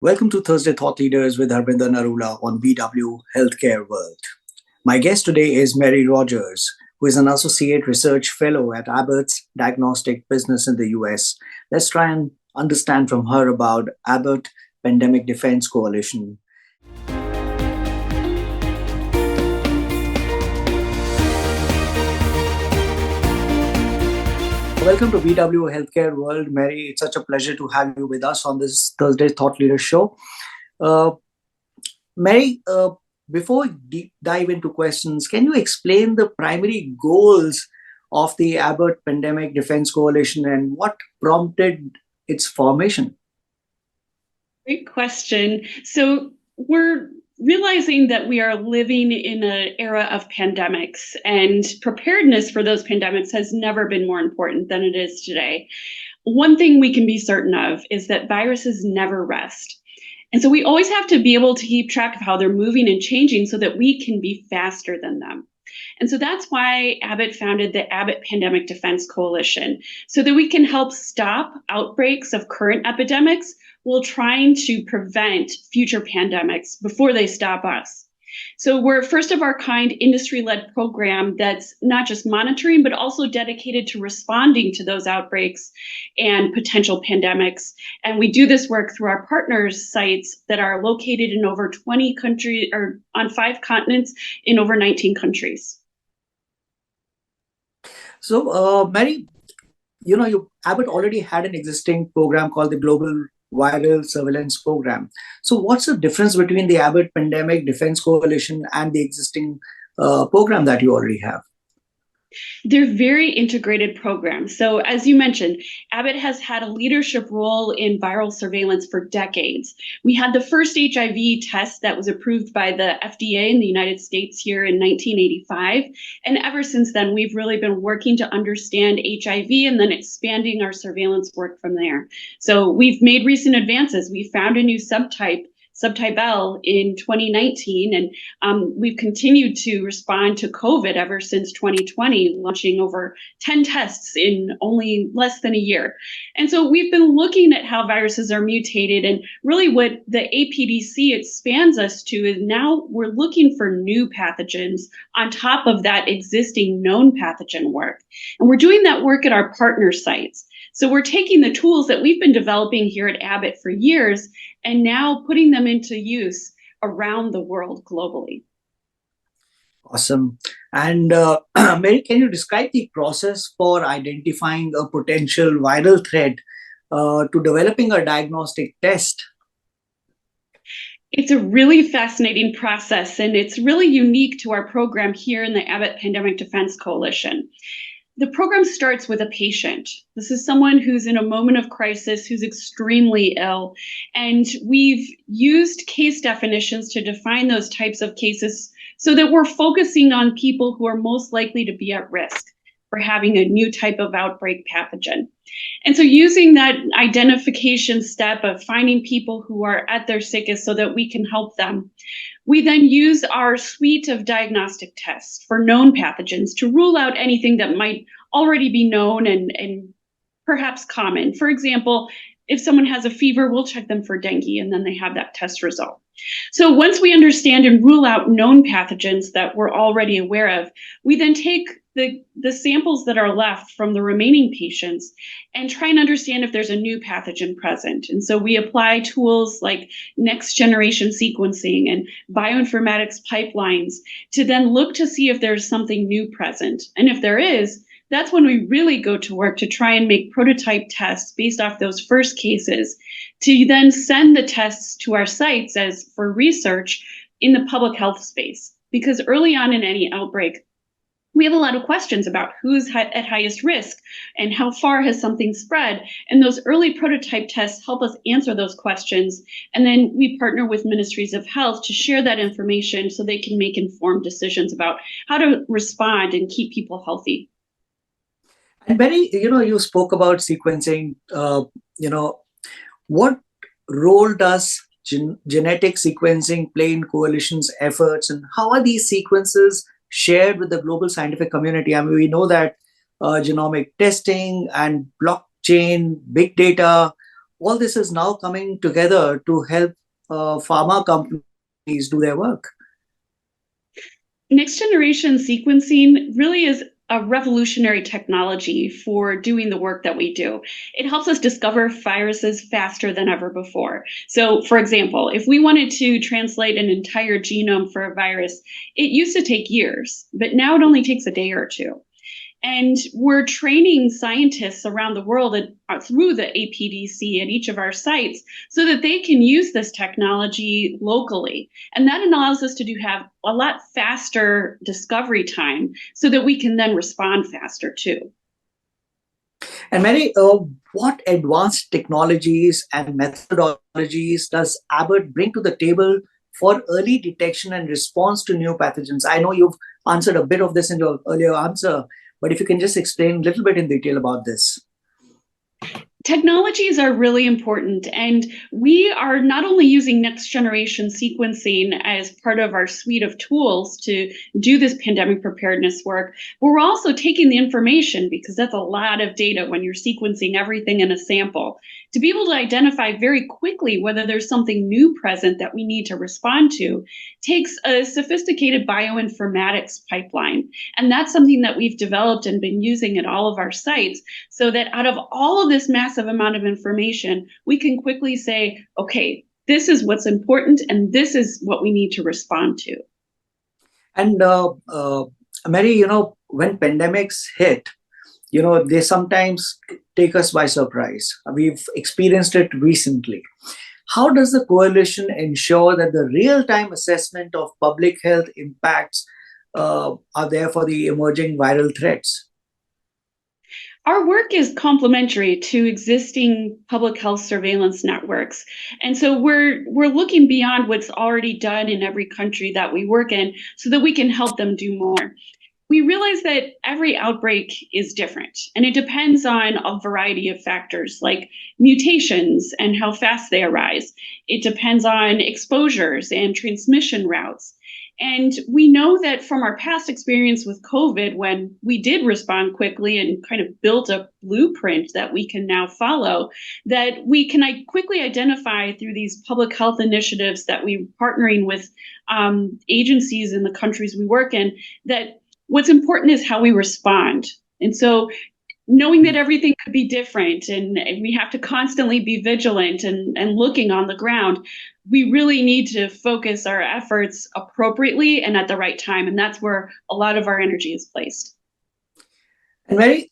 Welcome to Thursday Thought Leaders with Harbinder Narula on BW Healthcare World. My guest today is Mary Rodgers, who is an Associate Research Fellow at Abbott's Diagnostic business in the US. Let's try and understand from her about Abbott Pandemic Defense Coalition. Welcome to BW Healthcare World, Mary. It's such a pleasure to have you with us on this Thursday Thought Leader show. Mary, before we dive into questions, can you explain the primary goals of the Abbott Pandemic Defense Coalition and what prompted its formation? Great question. So we're realizing that we are living in an era of pandemics, and preparedness for those pandemics has never been more important than it is today. One thing we can be certain of is that viruses never rest. And so we always have to be able to keep track of how they're moving and changing so that we can be faster than them. And so that's why Abbott founded the Abbott Pandemic Defense Coalition, so that we can help stop outbreaks of current epidemics while trying to prevent future pandemics before they stop us. So we're a first of our kind industry-led program that's not just monitoring, but also dedicated to responding to those outbreaks and potential pandemics. And we do this work through our partners' sites that are located in over 20 countries, or on 5 continents in over 19 countries. So, Mary, Abbott already had an existing program called the Global Viral Surveillance Program. So what's the difference between the Abbott Pandemic Defense Coalition and the existing program that you already have? They're very integrated programs. So as you mentioned, Abbott has had a leadership role in viral surveillance for decades. We had the first HIV test that was approved by the FDA in the United States here in 1985. And ever since then, we've really been working to understand HIV and then expanding our surveillance work from there. So we've made recent advances. We found a new subtype L in 2019, and we've continued to respond to COVID ever since 2020, launching over 10 tests in only less than a year. And so we've been looking at how viruses are mutated, and really what the APDC expands us to is now we're looking for new pathogens on top of that existing known pathogen work. And we're doing that work at our partner sites. So we're taking the tools that we've been developing here at Abbott for years and now putting them into use around the world globally. Awesome. And Mary, can you describe the process for identifying a potential viral threat to developing a diagnostic test? It's a really fascinating process, and it's really unique to our program here in the Abbott Pandemic Defense Coalition. The program starts with a patient. This is someone who's in a moment of crisis, who's extremely ill. And we've used case definitions to define those types of cases so that we're focusing on people who are most likely to be at risk for having a new type of outbreak pathogen. And so using that identification step of finding people who are at their sickest so that we can help them, we then use our suite of diagnostic tests for known pathogens to rule out anything that might already be known and perhaps common. For example, if someone has a fever, we'll check them for dengue, and then they have that test result. So once we understand and rule out known pathogens that we're already aware of, we then take the samples that are left from the remaining patients and try and understand if there's a new pathogen present. And so we apply tools like next generation sequencing and bioinformatics pipelines to then look to see if there's something new present. And if there is, that's when we really go to work to try and make prototype tests based off those first cases, to then send the tests to our sites as for research in the public health space. Because early on in any outbreak, we have a lot of questions about who's at highest risk and how far has something spread. And those early prototype tests help us answer those questions. And then we partner with ministries of health to share that information so they can make informed decisions about how to respond and keep people healthy. And Mary, you spoke about sequencing. What role does genetic sequencing play in coalition's efforts, and how are these sequences shared with the global scientific community? I mean, we know that genomic testing and blockchain, big data all this is now coming together to help pharma companies do their work. Next generation sequencing really is a revolutionary technology for doing the work that we do. It helps us discover viruses faster than ever before. So, for example, if we wanted to translate an entire genome for a virus, it used to take years, but now it only takes a day or two. And we're training scientists around the world through the APDC at each of our sites so that they can use this technology locally. And that allows us to have a lot faster discovery time so that we can then respond faster too. And Mary, what advanced technologies and methodologies does Abbott bring to the table for early detection and response to new pathogens? I know you've answered a bit of this in your earlier answer, but if you can just explain a little bit in detail about this. Technologies are really important, and we are not only using next generation sequencing as part of our suite of tools to do this pandemic preparedness work, but we're also taking the information, because that's a lot of data when you're sequencing everything in a sample, to be able to identify very quickly whether there's something new present that we need to respond to takes a sophisticated bioinformatics pipeline. And that's something that we've developed and been using at all of our sites, so that out of all of this massive amount of information, we can quickly say, okay, this is what's important and this is what we need to respond to. And Mary, when pandemics hit, they sometimes take us by surprise. We've experienced it recently. How does the coalition ensure that the real-time assessment of public health impacts are there for the emerging viral threats? Our work is complementary to existing public health surveillance networks. And so we're looking beyond what's already done in every country that we work in so that we can help them do more. We realize that every outbreak is different, and it depends on a variety of factors like mutations and how fast they arise. It depends on exposures and transmission routes. And we know that from our past experience with COVID, when we did respond quickly and kind of built a blueprint that we can now follow, that we can quickly identify through these public health initiatives that we're partnering with agencies in the countries we work in, that what's important is how we respond. And so knowing that everything could be different and we have to constantly be vigilant and looking on the ground, we really need to focus our efforts appropriately and at the right time. And that's where a lot of our energy is placed. And Mary,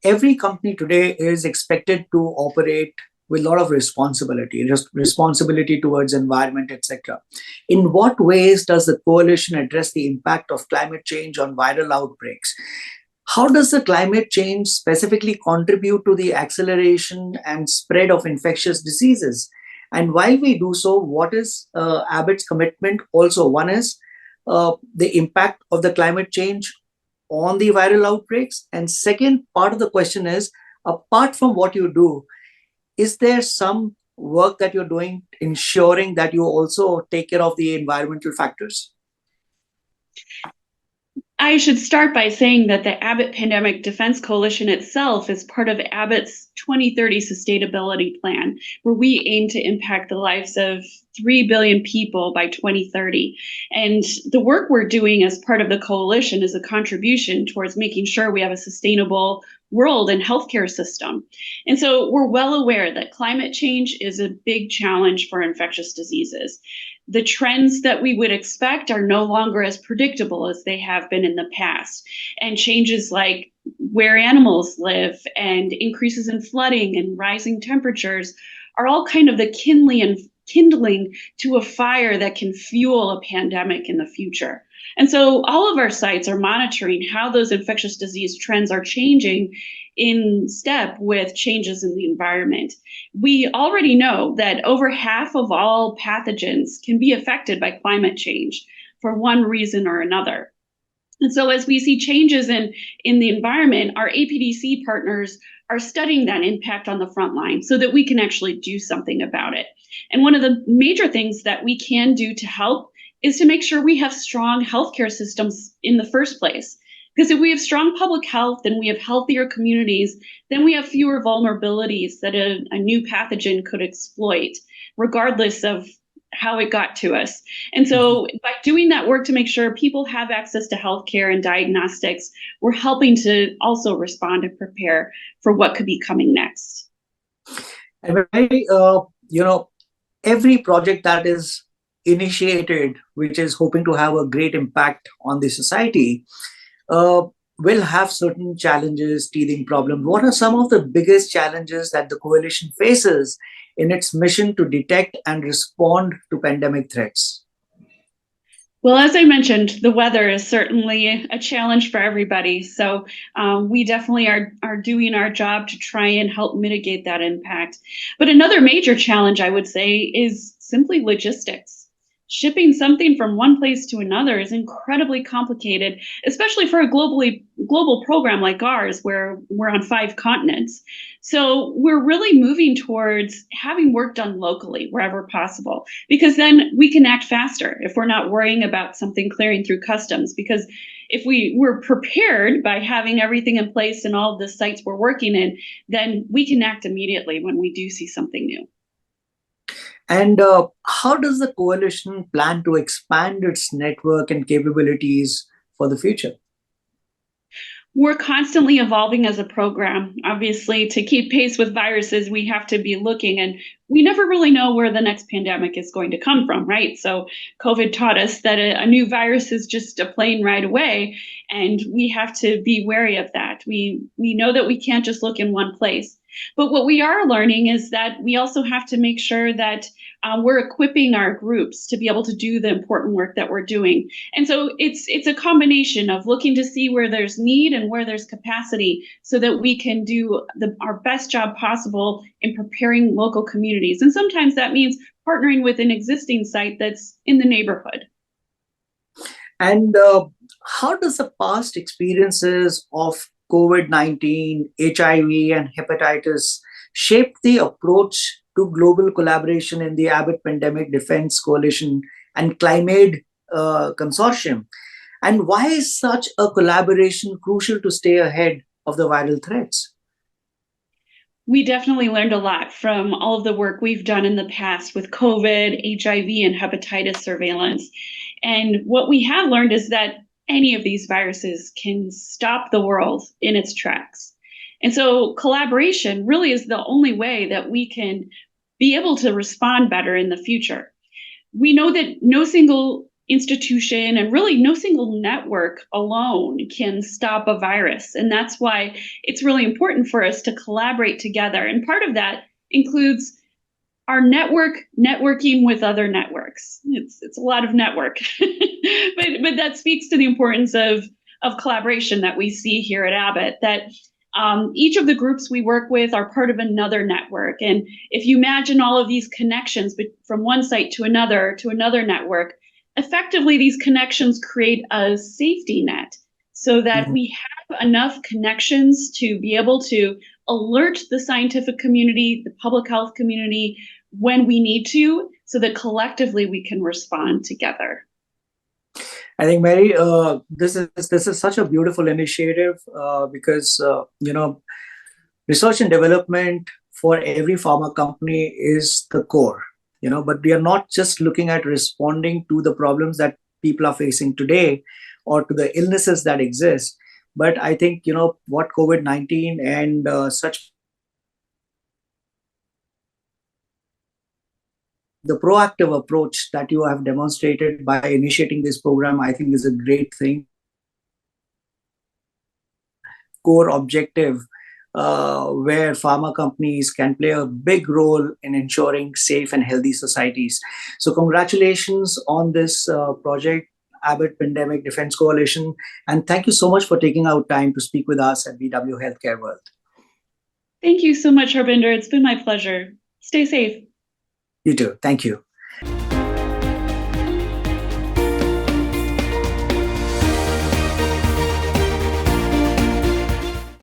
every company today is expected to operate with a lot of responsibility, responsibility towards environment, etc. In what ways does the coalition address the impact of climate change on viral outbreaks? How does the climate change specifically contribute to the acceleration and spread of infectious diseases? And while we do so, what is Abbott's commitment? Also, one is the impact of the climate change on the viral outbreaks. And second part of the question is, apart from what you do, is there some work that you're doing ensuring that you also take care of the environmental factors? I should start by saying that the Abbott Pandemic Defense Coalition itself is part of Abbott's 2030 sustainability plan, where we aim to impact the lives of 3 billion people by 2030. And the work we're doing as part of the coalition is a contribution towards making sure we have a sustainable world and healthcare system. And so we're well aware that climate change is a big challenge for infectious diseases. The trends that we would expect are no longer as predictable as they have been in the past. And changes like where animals live and increases in flooding and rising temperatures are all kind of the kindling to a fire that can fuel a pandemic in the future. And so all of our sites are monitoring how those infectious disease trends are changing in step with changes in the environment. We already know that over half of all pathogens can be affected by climate change for one reason or another. And so as we see changes in the environment, our APDC partners are studying that impact on the front line so that we can actually do something about it. And one of the major things that we can do to help is to make sure we have strong healthcare systems in the first place. Because if we have strong public health and we have healthier communities, then we have fewer vulnerabilities that a new pathogen could exploit, regardless of how it got to us. And Mhm. so by doing that work to make sure people have access to healthcare and diagnostics, we're helping to also respond and prepare for what could be coming next. And every project that is initiated, which is hoping to have a great impact on the society, uh, will have certain challenges, teething problems. What are some of the biggest challenges that the coalition faces in its mission to detect and respond to pandemic threats? Well, as I mentioned, the weather is certainly a challenge for everybody. So we definitely are doing our job to try and help mitigate that impact. But another major challenge, I would say, is simply logistics. Shipping something from one place to another is incredibly complicated, especially for a global program like ours, where we're on 5 continents. So we're really moving towards having work done locally wherever possible, because then we can act faster if we're not worrying about something clearing through customs. Because if we were prepared by having everything in place in all of the sites we're working in, then we can act immediately when we do see something new. And how does the coalition plan to expand its network and capabilities for the future? We're constantly evolving as a program. Obviously, to keep pace with viruses, we have to be looking, and we never really know where the next pandemic is going to come from, right? So, COVID taught us that a new virus is just a plane ride away, and we have to be wary of that. We know that we can't just look in one place. But what we are learning is that we also have to make sure that we're equipping our groups to be able to do the important work that we're doing. And so it's a combination of looking to see where there's need and where there's capacity, so that we can do our best job possible in preparing local communities. And sometimes that means partnering with an existing site that's in the neighborhood. And how does the past experiences of COVID-19, HIV, and hepatitis shape the approach to global collaboration in the Abbott Pandemic Defense Coalition and Climate Consortium? And why is such a collaboration crucial to stay ahead of the viral threats? We definitely learned a lot from all of the work we've done in the past with COVID, HIV, and hepatitis surveillance. And what we have learned is that any of these viruses can stop the world in its tracks. And so collaboration really is the only way that we can be able to respond better in the future. We know that no single institution and really no single network alone can stop a virus. And that's why it's really important for us to collaborate together. And part of that includes our networking with other networks. It's a lot of network, but that speaks to the importance of collaboration that we see here at Abbott. That each of the groups we work with are part of another network, and if you imagine all of these connections from one site to another network, effectively these connections create a safety net, so that Mhm. we have enough connections to be able to alert the scientific community, the public health community, when we need to, so that collectively we can respond together. I think, Mary, this is such a beautiful initiative because research and development for every pharma company is the core. But we are not just looking at responding to the problems that people are facing today or to the illnesses that exist. But I think what COVID-19 and such the proactive approach that you have demonstrated by initiating this program, I think is a great thing. Core objective where pharma companies can play a big role in ensuring safe and healthy societies. So, congratulations on this project, Abbott Pandemic Defense Coalition. And thank you so much for taking out time to speak with us at BW Healthcare World. Thank you so much, Harbinder. It's been my pleasure. Stay safe. You too. Thank you.